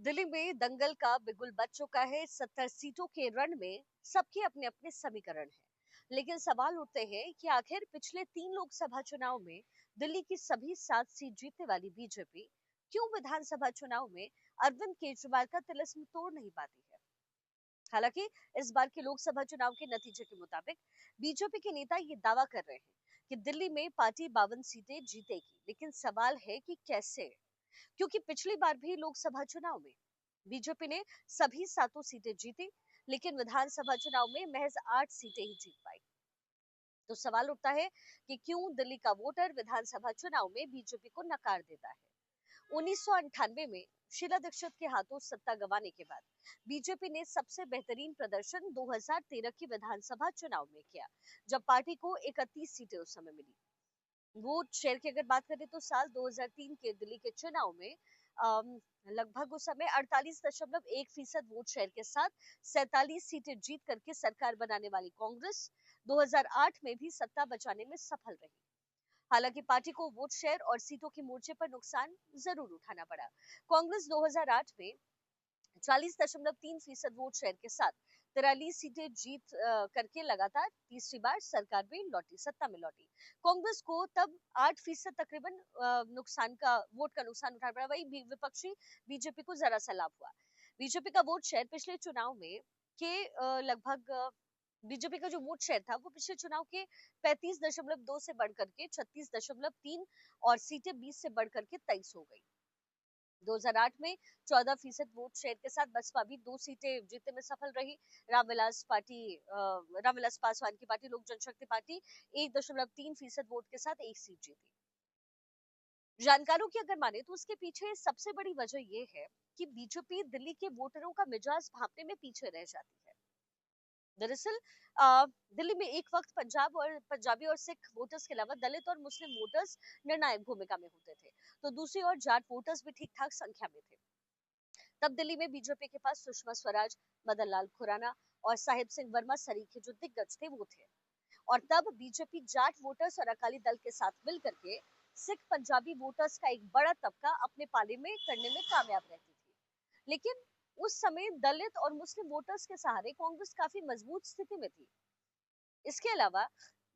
दिल्ली में दंगल का बिगुल बज चुका है। 70 सीटों के रण में सबके अपने अपने समीकरण हैं, लेकिन सवाल उठते हैं कि आखिर पिछले 3 लोकसभा चुनाव में दिल्ली की सभी 7 सीट जीतने वाली बीजेपी क्यों विधानसभा चुनाव में अरविंद केजरीवाल का तिलिस्म तोड़ नहीं पाती है। हालांकि इस बार के लोकसभा चुनाव के नतीजे के मुताबिक बीजेपी के नेता ये दावा कर रहे हैं कि दिल्ली में पार्टी 52 सीटें जीतेगी, लेकिन सवाल है कि कैसे। क्योंकि पिछली बार भी लोकसभा चुनाव में बीजेपी ने सभी 7 सीटें जीती, लेकिन विधानसभा चुनाव में महज 8 सीटें ही जीत पाई। तो सवाल उठता है कि क्यों दिल्ली का वोटर विधानसभा चुनाव में बीजेपी को नकार देता है। 1998 में शीला दीक्षित के हाथों सत्ता गंवाने के बाद बीजेपी ने सबसे बेहतरीन प्रदर्शन 2013 की विधानसभा चुनाव में किया, जब पार्टी को 31 सीटें उस समय मिली। वोट शेयर की अगर बात करें तो साल 2003 के दिल्ली के चुनाव में लगभग उस समय 48.1% वोट शेयर के साथ 47 सीटें जीत करके सरकार बनाने वाली कांग्रेस 2008 में भी सत्ता बचाने में सफल रही। हालांकि पार्टी को वोट शेयर और सीटों के मोर्चे पर नुकसान जरूर उठाना पड़ा। कांग्रेस 2008 में 40.3% वोट शेयर के साथ 43 सीटें जीत करके लगातार तीसरी बार सरकार में लौटी, सत्ता में लौटी। कांग्रेस को तब 8% तकरीबन नुकसान का वोट का नुकसान उठाना पड़ा। वही विपक्षी बीजेपी को जरा सा लाभ हुआ। बीजेपी का वोट शेयर पिछले चुनाव में के लगभग बीजेपी का जो वोट शेयर था वो पिछले चुनाव के 35.2 से बढ़कर के 36.3 और सीटें 20 से बढ़कर के 23 हो गई। 2008 में 14% वोट शेयर के साथ बसपा भी 2 सीटें जीतने में सफल रही। रामविलास पासवान की पार्टी लोक जनशक्ति पार्टी 1.3% वोट के साथ एक सीट जीती। जानकारों की अगर माने तो उसके पीछे सबसे बड़ी वजह यह है कि बीजेपी दिल्ली के वोटरों का मिजाज भांपने में पीछे रह जाती है। दरअसल दिल्ली में एक वक्त पंजाबी और सिख वोटर्स के अलावा दलित और मुस्लिम वोटर्स निर्णायक भूमिका में होते थे, तो दूसरी ओर जाट वोटर्स भी ठीक ठाक संख्या में थे। तब दिल्ली में बीजेपी के पास सुषमा स्वराज, मदन लाल खुराना और साहिब सिंह वर्मा सरीखे जो दिग्गज थे वो थे। और तब बीजेपी जाट वोटर्स और अकाली दल के साथ मिलकर के सिख पंजाबी वोटर्स का एक बड़ा तबका अपने पाले में करने में कामयाब रहती थी। लेकिन उस समय दलित और मुस्लिम वोटर्स के सहारे कांग्रेस काफी मजबूत स्थिति में थी। इसके अलावा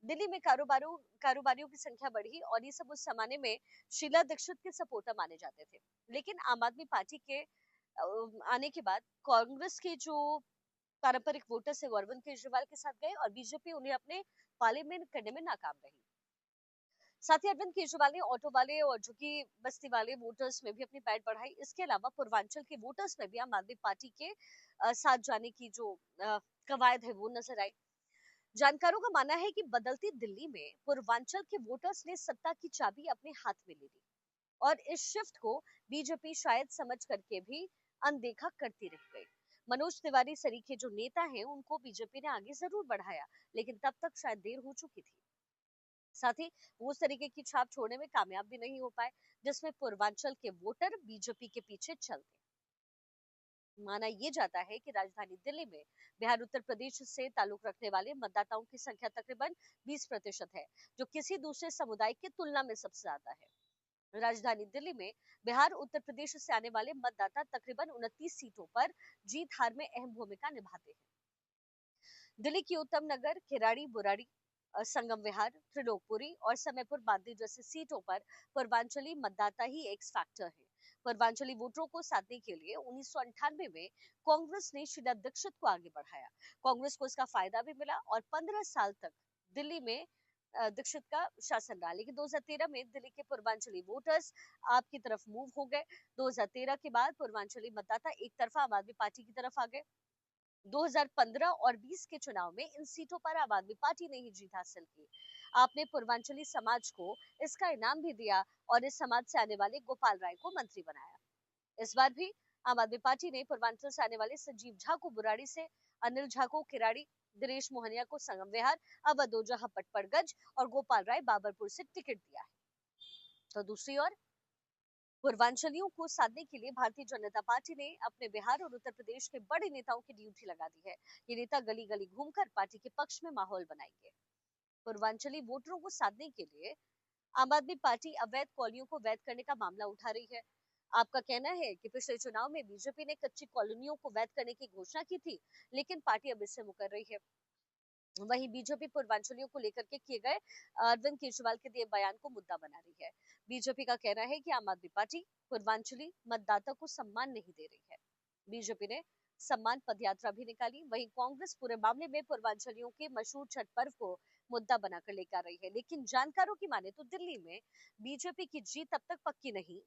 दिल्ली में कारोबारियों की संख्या बढ़ी और ये सब उस जमाने में शीला दीक्षित के सपोर्टर माने जाते थे। लेकिन आम आदमी पार्टी के आने के बाद कांग्रेस के जो पारंपरिक वोटर्स है वो अरविंद केजरीवाल के साथ गए और बीजेपी उन्हें अपने पाले में करने में नाकाम रही। साथ ही अरविंद केजरीवाल ने ऑटो वाले और झुग्गी बस्ती वाले वोटर्स में भी अपनी पैठ बढ़ाई। इसके अलावा पूर्वांचल के वोटर्स में भी आम आदमी पार्टी के साथ जाने की जो कवायद है वो नजर आई। जानकारों का मानना है कि बदलती दिल्ली में पूर्वांचल के वोटर्स ने सत्ता की चाबी अपने हाथ में ले ली और इस शिफ्ट को बीजेपी शायद समझ करके भी अनदेखा करती रह गई। मनोज तिवारी सरीखे जो नेता हैं उनको बीजेपी ने आगे जरूर बढ़ाया, लेकिन तब तक शायद देर हो चुकी थी। साथ ही वो उस तरीके की छाप छोड़ने में कामयाब भी नहीं हो पाए जिसमें पूर्वांचल के वोटर बीजेपी के पीछे चलते। माना यह जाता है कि राजधानी दिल्ली में बिहार उत्तर प्रदेश से ताल्लुक रखने वाले मतदाताओं की संख्या तकरीबन 20% है, जो किसी दूसरे समुदाय की तुलना में सबसे ज्यादा है। राजधानी दिल्ली में बिहार उत्तर प्रदेश से आने वाले मतदाता तकरीबन 29 सीटों पर जीत हार में अहम भूमिका निभाते हैं। दिल्ली की उत्तम नगर, खिराड़ी, बुराड़ी, संगम विहार, त्रिलोकपुरी और समयपुर बांद्री जैसी सीटों पर पूर्वांचली मतदाता ही एक्स फैक्टर है। पूर्वांचली वोटरों को साधने के लिए 1998 में कांग्रेस ने शीला दीक्षित को आगे बढ़ाया। कांग्रेस को इसका फायदा भी मिला और 15 साल तक दिल्ली में दीक्षित का शासन रहा। लेकिन 2013 में दिल्ली के पूर्वांचली वोटर्स आपकी तरफ मूव हो गए। 2013 के बाद पूर्वांचली मतदाता एक तरफा आम आदमी पार्टी की तरफ आ गए। 2015 और 20 के चुनाव में इन सीटों पर आम आदमी पार्टी ने ही जीत हासिल की। आपने पूर्वांचली समाज को इसका इनाम भी दिया और इस समाज से आने वाले गोपाल राय को मंत्री बनाया। इस बार भी आम आदमी पार्टी ने पूर्वांचल से आने वाले संजीव झा को बुराड़ी से, अनिल झा को किराड़ी, दिनेश मोहनिया को संगम विहार, अवध ओझा पटपड़गंज और गोपाल राय बाबरपुर से टिकट दिया है। तो दूसरी ओर पूर्वांचलियों को साधने के लिए भारतीय जनता पार्टी ने अपने बिहार और उत्तर प्रदेश के बड़े नेताओं की ड्यूटी लगा दी है। ये नेता गली गली घूमकर पार्टी के पक्ष में माहौल बनाएंगे। पूर्वांचली वोटरों को साधने के लिए आम आदमी पार्टी अवैध कॉलोनियों को वैध करने का मामला उठा रही है। आपका कहना है कि पिछले चुनाव में बीजेपी ने कच्ची कॉलोनियों को वैध करने की घोषणा की थी, लेकिन पार्टी अब इससे मुकर रही है। वहीं बीजेपी पूर्वांचलियों को लेकर के किए गए अरविंद केजरीवाल के दिए बयान को मुद्दा बना रही है। बीजेपी का कहना है कि आम आदमी पार्टी पूर्वांचली मतदाता को सम्मान नहीं दे रही है। बीजेपी ने सम्मान पदयात्रा भी निकाली। वहीं कांग्रेस पूरे मामले में पूर्वांचलियों के मशहूर छठ पर्व को मुद्दा बनाकर लेकर आ रही है। लेकिन जानकारों की माने तो दिल्ली में बीजेपी की जीत तब तक पक्की नहीं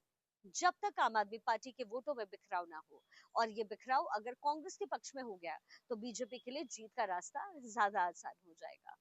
जब तक आम आदमी पार्टी के वोटों में बिखराव ना हो। और ये बिखराव अगर कांग्रेस के पक्ष में हो गया तो बीजेपी के लिए जीत का रास्ता ज्यादा आसान हो जाएगा।